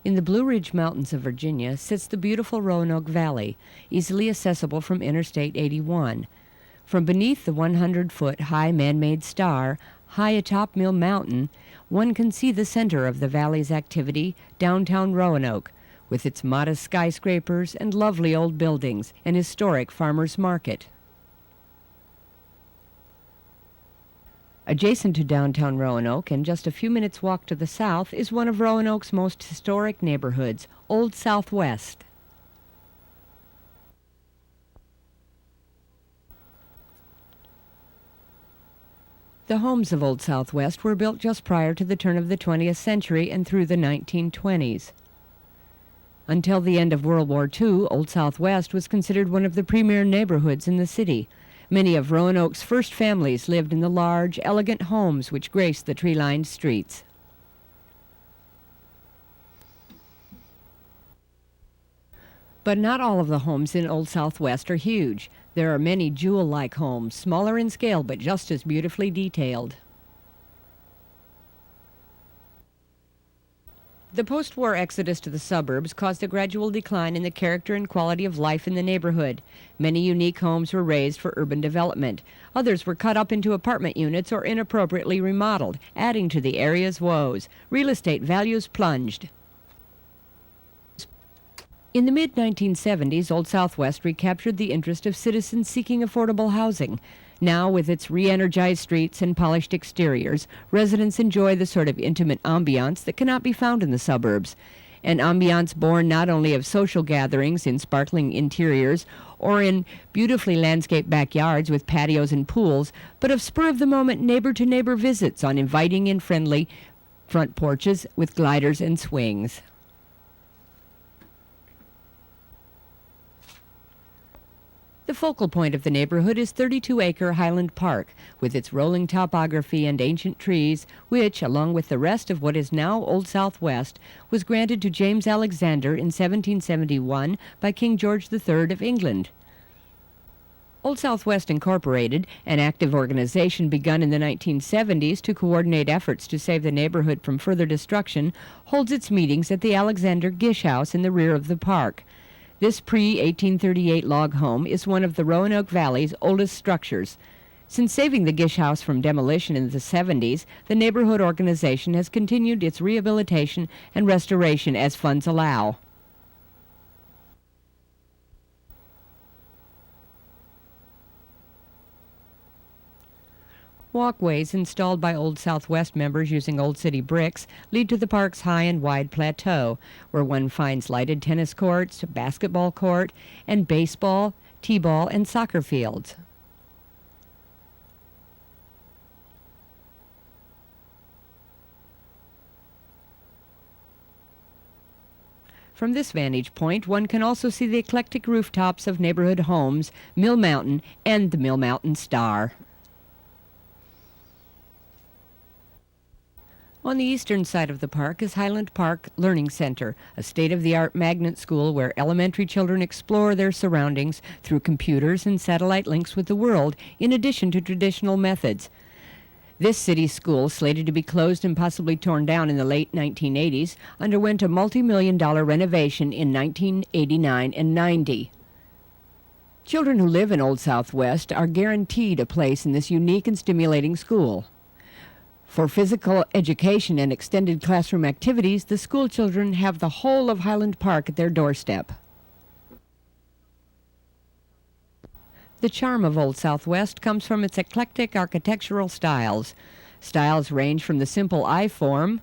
In the Blue Ridge Mountains of Virginia sits the beautiful Roanoke Valley, easily accessible from Interstate 81. From beneath the 100-foot high man-made star, high atop Mill Mountain, one can see the center of the valley's activity, downtown Roanoke, with its modest skyscrapers and lovely old buildings, and historic farmers' market. Adjacent to downtown Roanoke and just a few minutes' walk to the south is one of Roanoke's most historic neighborhoods, Old Southwest. The homes of Old Southwest were built just prior to the turn of the 20th century and through the 1920s. Until the end of World War II, Old Southwest was considered one of the premier neighborhoods in the city. Many of Roanoke's first families lived in the large, elegant homes which graced the tree-lined streets. But not all of the homes in Old Southwest are huge. There are many jewel-like homes, smaller in scale but just as beautifully detailed. The post-war exodus to the suburbs caused a gradual decline in the character and quality of life in the neighborhood. Many unique homes were raised for urban development. Others were cut up into apartment units or inappropriately remodeled, adding to the area's woes. Real estate values plunged. In the mid-1970s, Old Southwest recaptured the interest of citizens seeking affordable housing. Now, with its re-energized streets and polished exteriors, residents enjoy the sort of intimate ambiance that cannot be found in the suburbs. An ambiance born not only of social gatherings in sparkling interiors or in beautifully landscaped backyards with patios and pools, but of spur-of-the-moment neighbor-to-neighbor visits on inviting and friendly front porches with gliders and swings. The focal point of the neighborhood is 32-acre Highland Park, with its rolling topography and ancient trees, which, along with the rest of what is now Old Southwest, was granted to James Alexander in 1771 by King George III of England. Old Southwest Incorporated, an active organization begun in the 1970s to coordinate efforts to save the neighborhood from further destruction, holds its meetings at the Alexander Gish House in the rear of the park. This pre-1838 log home is one of the Roanoke Valley's oldest structures. Since saving the Gish House from demolition in the 70s, the neighborhood organization has continued its rehabilitation and restoration as funds allow. Walkways installed by Old Southwest members using Old City bricks lead to the park's high and wide plateau, where one finds lighted tennis courts, a basketball court, and baseball, t-ball, and soccer fields. From this vantage point, one can also see the eclectic rooftops of neighborhood homes, Mill Mountain, and the Mill Mountain Star. On the eastern side of the park is Highland Park Learning Center, a state-of-the-art magnet school where elementary children explore their surroundings through computers and satellite links with the world, in addition to traditional methods. This city school, slated to be closed and possibly torn down in the late 1980s, underwent a multi-million-dollar renovation in 1989 and 90. Children who live in Old Southwest are guaranteed a place in this unique and stimulating school. For physical education and extended classroom activities, the school children have the whole of Highland Park at their doorstep. The charm of Old Southwest comes from its eclectic architectural styles. Styles range from the simple I-form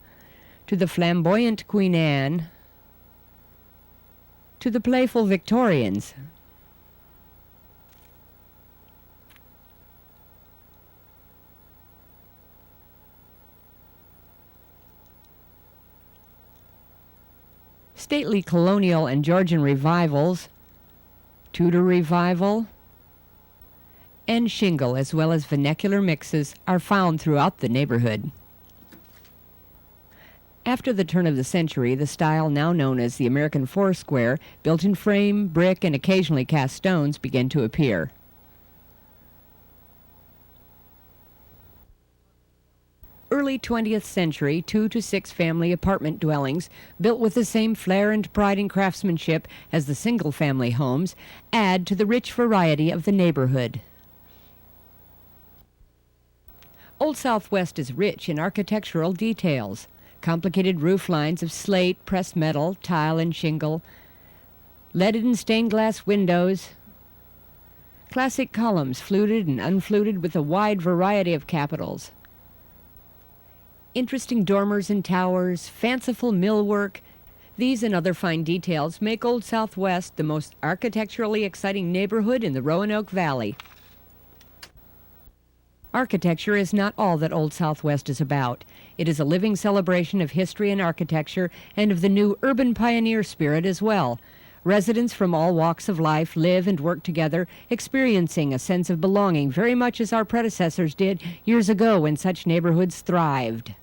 to the flamboyant Queen Anne to the playful Victorians. Stately colonial and Georgian revivals, Tudor revival, and shingle, as well as vernacular mixes, are found throughout the neighborhood. After the turn of the century, the style now known as the American Foursquare, built in frame, brick, and occasionally cast stones, began to appear. early 20th century 2 to 6 family apartment dwellings built with the same flair and pride in craftsmanship as the single-family homes add to the rich variety of the neighborhood. Old Southwest is rich in architectural details. Complicated roof lines of slate, pressed metal, tile, and shingle, leaded and stained glass windows, classic columns fluted and unfluted with a wide variety of capitals, interesting dormers and towers, fanciful millwork. These and other fine details make Old Southwest the most architecturally exciting neighborhood in the Roanoke Valley. Architecture is not all that Old Southwest is about. It is a living celebration of history and architecture and of the new urban pioneer spirit as well. Residents from all walks of life live and work together, experiencing a sense of belonging very much as our predecessors did years ago when such neighborhoods thrived.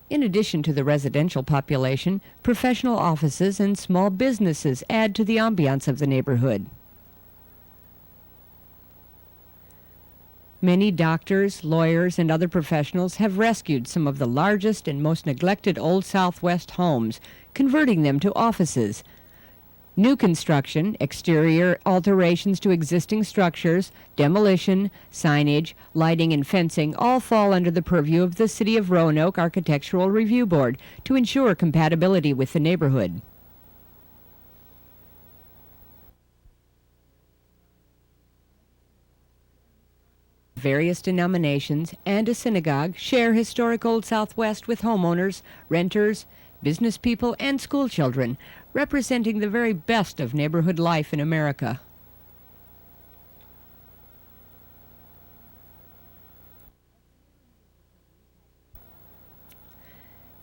In addition to the residential population, professional offices and small businesses add to the ambiance of the neighborhood. Many doctors, lawyers, and other professionals have rescued some of the largest and most neglected Old Southwest homes, converting them to offices. New construction, exterior alterations to existing structures, demolition, signage, lighting, and fencing all fall under the purview of the City of Roanoke Architectural Review Board to ensure compatibility with the neighborhood. Various denominations and a synagogue share historic Old Southwest with homeowners, renters, business people, and school children, representing the very best of neighborhood life in America.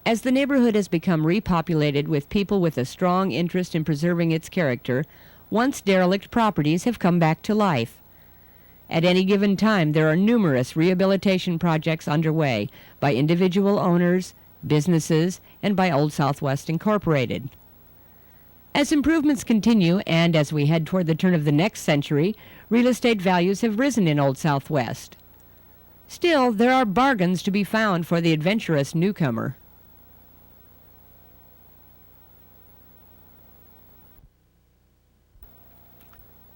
As the neighborhood has become repopulated with people with a strong interest in preserving its character, once derelict properties have come back to life. At any given time, there are numerous rehabilitation projects underway by individual owners, businesses, and by Old Southwest Incorporated. As improvements continue and as we head toward the turn of the next century, real estate values have risen in Old Southwest. Still, there are bargains to be found for the adventurous newcomer.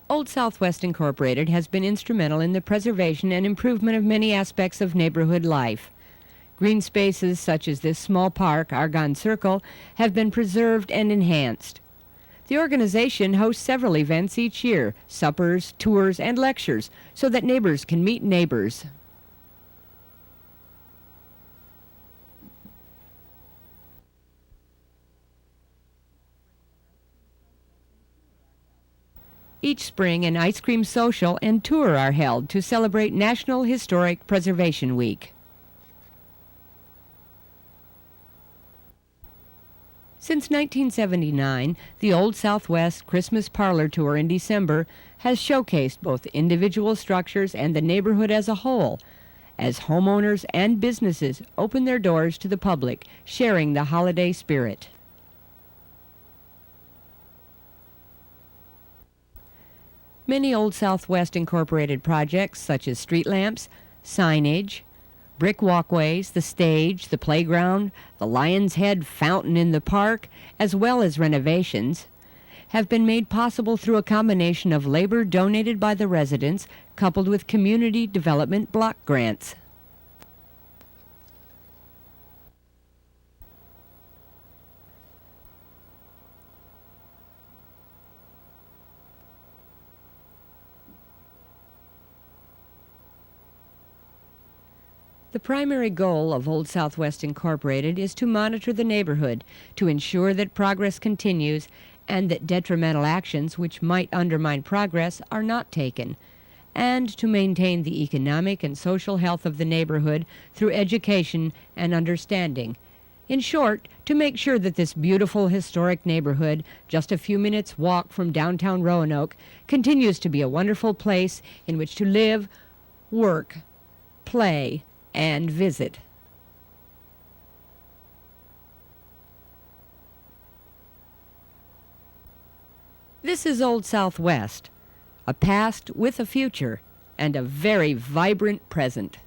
Old Southwest Incorporated has been instrumental in the preservation and improvement of many aspects of neighborhood life. Green spaces such as this small park, Argonne Circle, have been preserved and enhanced. The organization hosts several events each year, suppers, tours, and lectures, so that neighbors can meet neighbors. Each spring, an ice cream social and tour are held to celebrate National Historic Preservation Week. Since 1979, the Old Southwest Christmas Parlor Tour in December has showcased both individual structures and the neighborhood as a whole, as homeowners and businesses open their doors to the public, sharing the holiday spirit. Many Old Southwest Incorporated projects, such as street lamps, signage, brick walkways, the stage, the playground, the Lion's Head fountain in the park, as well as renovations, have been made possible through a combination of labor donated by the residents coupled with community development block grants. The primary goal of Old Southwest Incorporated is to monitor the neighborhood to ensure that progress continues and that detrimental actions which might undermine progress are not taken, and to maintain the economic and social health of the neighborhood through education and understanding. In short, to make sure that this beautiful historic neighborhood, just a few minutes' walk from downtown Roanoke, continues to be a wonderful place in which to live, work, play, and visit. This is Old Southwest, a past with a future. and a very vibrant present.